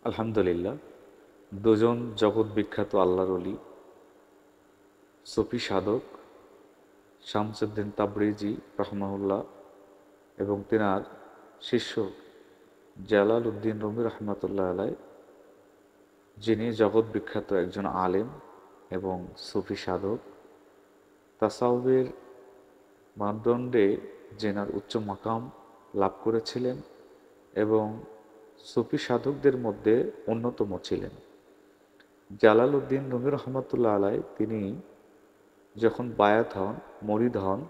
আলহামদুলিল্লাহ, দুজন জগৎ বিখ্যাত আল্লাহর ওলি, সুফি সাধক শামসুদ্দিন তাবরিজি রহমাহুল্লাহ এবং তেনার শিষ্য জালাল উদ্দিন রুমি রহমতুল্লাহ আলাই, যিনি জগৎ বিখ্যাত একজন আলেম এবং সুফি সাধক। তাসাউফের মানদণ্ডে জেনার উচ্চ মাকাম লাভ করেছিলেন এবং সুফি সাধকদের মধ্যে অন্যতম ছিলেন। জালাল উদ্দিন রুমি রহমতুল্লাহ আলাই তিনি যখন বায়াত হন, মরিদ হন,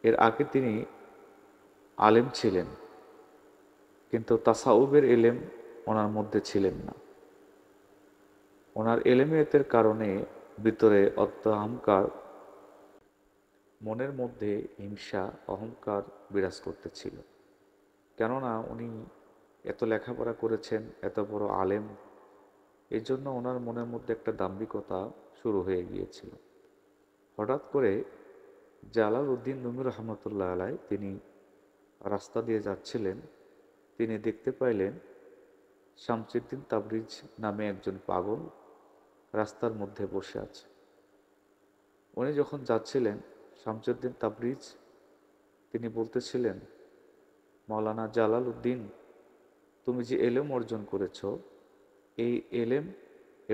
এর আগে তিনি আলেম ছিলেন, কিন্তু তাসাউফের এলেম ওনার মধ্যে ছিলেন না। ওনার এলেমিয়তের কারণে ভিতরে অহংকার, মনের মধ্যে হিংসা অহংকার বিরাজ করতেছিল। কেননা উনি এত লেখাপড়া করেছেন, এত বড় আলেম, এই জন্য ওনার মনের মধ্যে একটা দাম্ভিকতা শুরু হয়ে গিয়েছিল। হঠাৎ করে জালাল উদ্দিন রুমি রহমতুল্লাহ আলাই তিনি রাস্তা দিয়ে যাচ্ছিলেন। তিনি দেখতে পাইলেন শামসুদ্দিন তাবরিজ নামে একজন পাগল রাস্তার মধ্যে বসে আছে। উনি যখন যাচ্ছিলেন, শামসুদ্দিন তাবরিজ তিনি বলতেছিলেন, মাওলানা জালাল উদ্দিন, তুমি যে এলেম অর্জন করেছ, এই এলেম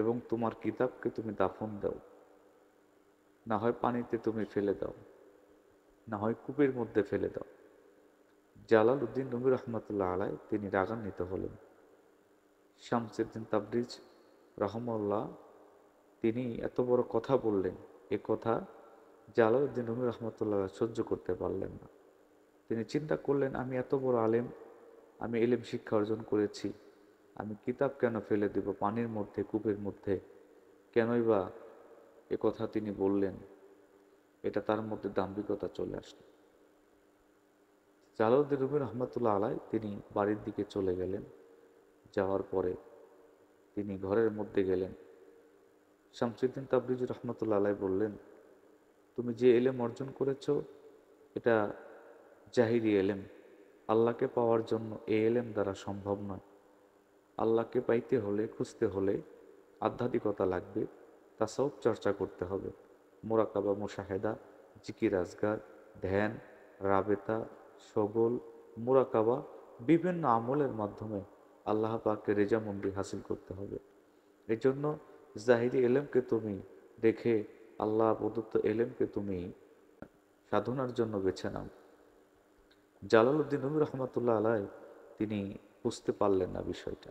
এবং তোমার কিতাবকে তুমি দাফন দাও, না হয় পানিতে তুমি ফেলে দাও, না হয় কূপের মধ্যে ফেলে দাও। জালাল উদ্দিন রুমি রহমতুল্লাহ আলাই তিনি রাগান্বিত হলেন। শামসুদ্দিন তাবরিজ রহমউল্লাহ তিনি এত বড় কথা বললেন, এ কথা জালাল উদ্দিন রুমি রহমতুল্লাহ সহ্য করতে পারলেন না। তিনি চিন্তা করলেন, আমি এত বড় আলেম, আমি এলেম শিক্ষা অর্জন করেছি, আমি কিতাব কেন ফেলে দেব পানির মধ্যে, কূপের মধ্যে? কেনই বা এ কথা তিনি বললেন? এটা তার মধ্যে দাম্ভিকতা চলে আসলো। জালালউদ্দিন রুমি রহমতুল্লাহ আলাই তিনি বাড়ির দিকে চলে গেলেন। যাওয়ার পরে তিনি ঘরের মধ্যে গেলেন। শামসুদ্দিন তাবরিজ রহমতুল্লাহ আলাই বললেন, তুমি যে এলেম অর্জন করেছ, এটা জাহিরি এলেম। আল্লাহকে পাওয়ার জন্য এই এলেম দ্বারা সম্ভব নয়। আল্লাহকে পাইতে হলে, খুঁজতে হলে আধ্যাত্মিকতা লাগবে, তাসাউফ চর্চা করতে হবে। মোরাকাবা, মুশাহেদা, জিকির আজগার, ধ্যান, রাবেতা, সগোল, মোরাকাবা, বিভিন্ন আমলের মাধ্যমে আল্লাহ পাকের রেজামন্দি হাসিল করতে হবে। এই জন্য জাহিরি এলেমকে তুমি রেখে আল্লাহ প্রদত্ত এলেমকে তুমি সাধনার জন্য বেছে নাও। জালাল উদ্দিন রুমি রহমতুল্লাহ আলাই তিনি বুঝতে পারলেন না বিষয়টা।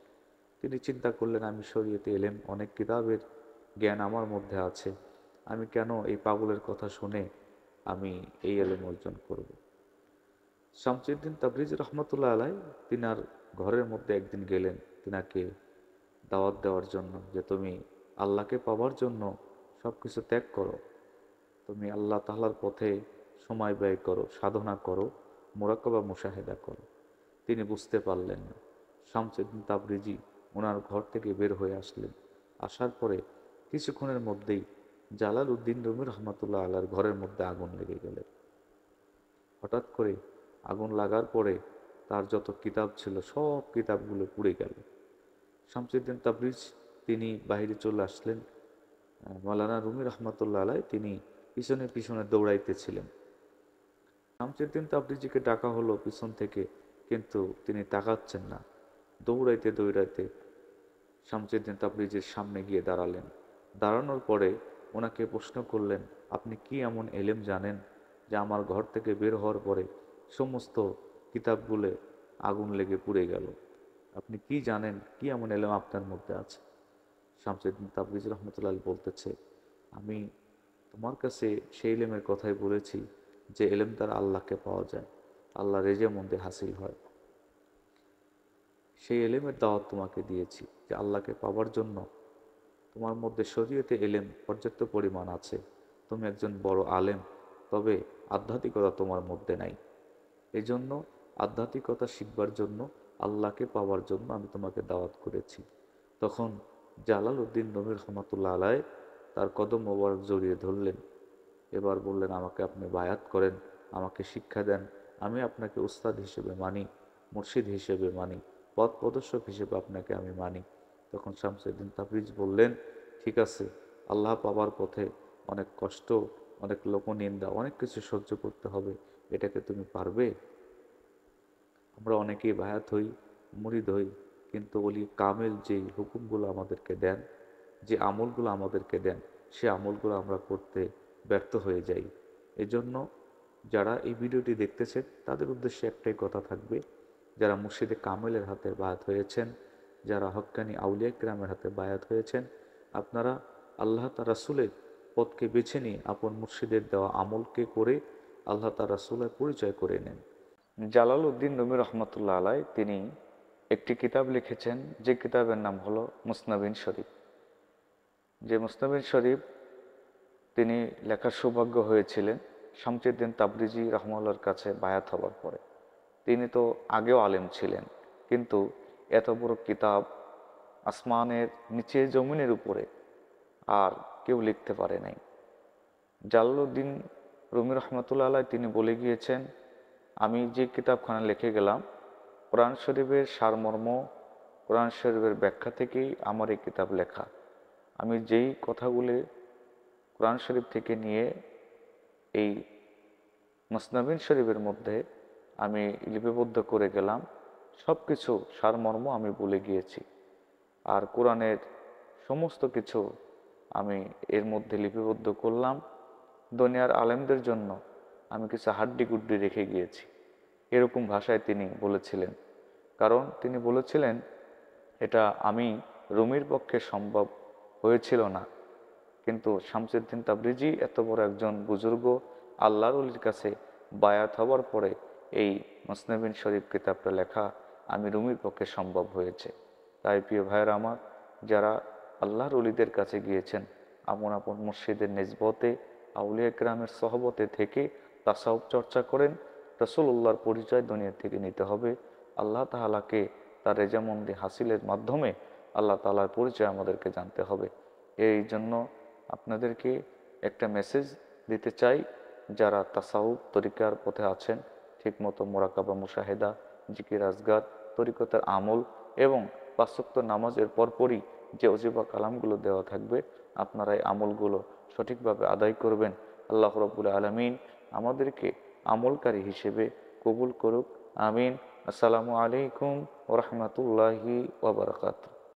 তিনি চিন্তা করলেন, আমি শরীয়তে এলেম, অনেক কিতাবের জ্ঞান আমার মধ্যে আছে, আমি কেন এই পাগলের কথা শুনে আমি এই এলেম অর্জন করব? শামসুদ্দিন তাবরিজ রহমতুল্লাহ আলাই তিনার ঘরের মধ্যে একদিন গেলেন তিনাকে দাওয়াত দেওয়ার জন্য, যে তুমি আল্লাহকে পাওয়ার জন্য সব কিছু ত্যাগ করো, তুমি আল্লাহ তাআলার পথে সময় ব্যয় করো, সাধনা করো, মোরাকাবা মুশাহেদা করো। তিনি বুঝতে পারলেন না। শামসুদ্দিন তাবরিজি ওনার ঘর থেকে বের হয়ে আসলেন। আসার পরে কিছুক্ষণের মধ্যেই জালাল উদ্দিন রুমি রহমতুল্লাহ আল্লাহর ঘরের মধ্যে আগুন লেগে গেলেন। হঠাৎ করে আগুন লাগার পরে তার যত কিতাব ছিল সব কিতাবগুলো পুড়ে গেল। শামসুদ্দিন তাবরিজ তিনি বাহিরে চলে আসলেন। মাওলানা রুমি রহমতুল্লাহ আলাই তিনি পিছনে পিছনে দৌড়াইতেছিলেন। শামসুদ্দিন তাবরিজিকে ডাকা হলো পিছন থেকে, কিন্তু তিনি তাকাচ্ছেন না। দৌড়াইতে দৌড়াইতে শামসুদ্দিন তাবরিজের সামনে গিয়ে দাঁড়ালেন। দাঁড়ানোর পরে ওনাকে প্রশ্ন করলেন, আপনি কি এমন এলেম জানেন যে আমার ঘর থেকে বের হওয়ার পরে সমস্ত কিতাবগুলো আগুন লেগে পুড়ে গেল? আপনি কি জানেন, কি এমন এলেম আপনার মধ্যে আছে? শামসুদ্দিন তাবরিজ রহমতুল্লাহ বলতেছে, আমি তোমার কাছে সেই এলেমের কথাই বলেছি যে এলেম দ্বারা আল্লাহকে পাওয়া যায়, আল্লাহ রেজামন্দি হাসিল হয়। সেই এলেমের দাওয়াত তোমাকে দিয়েছি যে আল্লাহকে পাওয়ার জন্য তোমার মধ্যে শরীয়তে এলেম পর্যাপ্ত পরিমাণ আছে, তুমি একজন বড় আলেম, তবে আধ্যাত্মিকতা তোমার মধ্যে নাই। এই জন্য আধ্যাত্মিকতা শিখবার জন্য, আল্লাহকে পাওয়ার জন্য আমি তোমাকে দাওয়াত করেছি। তখন জালাল উদ্দিন রুমি রহমতুল্লাহ আলাই তার কদম মোবারক জড়িয়ে ধরলেন। এবার বললেন, আমাকে আপনি বায়াত করেন, আমাকে শিক্ষা দেন, আমি আপনাকে উস্তাদ হিসেবে মানি, মুর্শিদ হিসেবে মানি, পথ প্রদর্শক হিসেবে আপনাকে আমি মানি। তখন শামসুদ্দিন তাবরিজ বললেন, ঠিক আছে, আল্লাহ পাবার পথে অনেক কষ্ট, অনেক লোকনিন্দা, অনেক কিছু সহ্য করতে হবে, এটাকে তুমি পারবে? আমরা অনেকেই বায়াত হই, মুরিদ হই, কিন্তু ওলি কামেল যেই হুকুমগুলো আমাদেরকে দেন, যে আমলগুলো আমাদেরকে দেন, সে আমলগুলো আমরা করতে ব্যর্থ হয়ে যাই। এজন্য যারা এই ভিডিওটি দেখতেছেন তাদের উদ্দেশ্যে একটাই কথা থাকবে, যারা মুর্শিদে কামেলের হাতে বায়াত হয়েছেন, যারা হক্কানি আউলিয়া কিরামের হাতে বায়াত হয়েছেন, আপনারা আল্লাহ তার রাসূলের পথকে বেছে নিয়ে আপন মুর্শিদের দেওয়া আমলকে করে আল্লাহ তার রাসূলের পরিচয় করে নেন। জালাল উদ্দিন রুমি রহমতুল্লাহ আলাই তিনি একটি কিতাব লিখেছেন, যে কিতাবের নাম হলো মুসনাবিন শরীফ। যে মুসনাবিন শরীফ তিনি লেখার সৌভাগ্য হয়েছিলেন শামসুদ্দিন তাবরিজি রহমাল্লাহর কাছে বায়াত হবার পরে। তিনি তো আগেও আলেম ছিলেন, কিন্তু এত বড় কিতাব আসমানের নিচে জমিনের উপরে আর কেউ লিখতে পারে নাই। জালালউদ্দিন রুমি রহমতুল্লাহ আলাই তিনি বলে গিয়েছেন, আমি যে কিতাবখানা লিখে গেলাম, কোরআন শরীফের সারমর্ম, কোরআন শরীফের ব্যাখ্যা থেকেই আমার এই কিতাব লেখা। আমি যেই কথাগুলি কোরআন শরীফ থেকে নিয়ে এই মুসনাবিন শরীফের মধ্যে আমি লিপিবদ্ধ করে গেলাম, সব কিছু সারমর্ম আমি বলে গিয়েছি। আর কোরআনের সমস্ত কিছু আমি এর মধ্যে লিপিবদ্ধ করলাম। দুনিয়ার আলেমদের জন্য আমি কিছু হাড্ডি গুড্ডি রেখে গিয়েছি, এরকম ভাষায় তিনি বলেছিলেন। কারণ তিনি বলেছিলেন, এটা আমি রুমির পক্ষে সম্ভব হয়েছিল না, কিন্তু শামসুদ্দিন তাবরিজি এত বড় একজন বুজুর্গ আল্লাহর ওলির কাছে বায়াত হওয়ার পরে এই মুসনাবিন শরীফ কিতাবটা লেখা আমি রুমির পক্ষে সম্ভব হয়েছে। তাই প্রিয় ভাইয়েরা আমার, যারা আল্লাহর ওলিদের কাছে গিয়েছেন, আপন আপন মুর্শিদের নিসবতে আউলিয়া কিরামের সহবতে থেকে তাসাউফ চর্চা করেন, রাসূলুল্লাহর পরিচয় দুনিয়া থেকে নিতে হবে। আল্লাহ তাআলাকে তার রেজামন্দি হাসিলের মাধ্যমে আল্লাহ তাআলার পরিচয় আমাদেরকে জানতে হবে। এই জন্য আপনাদেরকে একটা মেসেজ দিতে চাই, যারা তাসাউফ তরিকার পথে আছেন, ঠিকমতো মোরাকাবা মুশাহেদা, জিকির আজগার, তরিকতের আমল এবং ৫ ওয়াক্ত নামাজের পরপরই যে ওজিফা কালামগুলো দেওয়া থাকবে, আপনারা এই আমলগুলো সঠিকভাবে আদায় করবেন। আল্লাহ রাব্বুল আলামিন আমাদেরকে আমলকারী হিসেবে কবুল করুক, আমিন। আসসালামু আলাইকুম ওয়া রাহমাতুল্লাহি ওয়া বারাকাতুহু।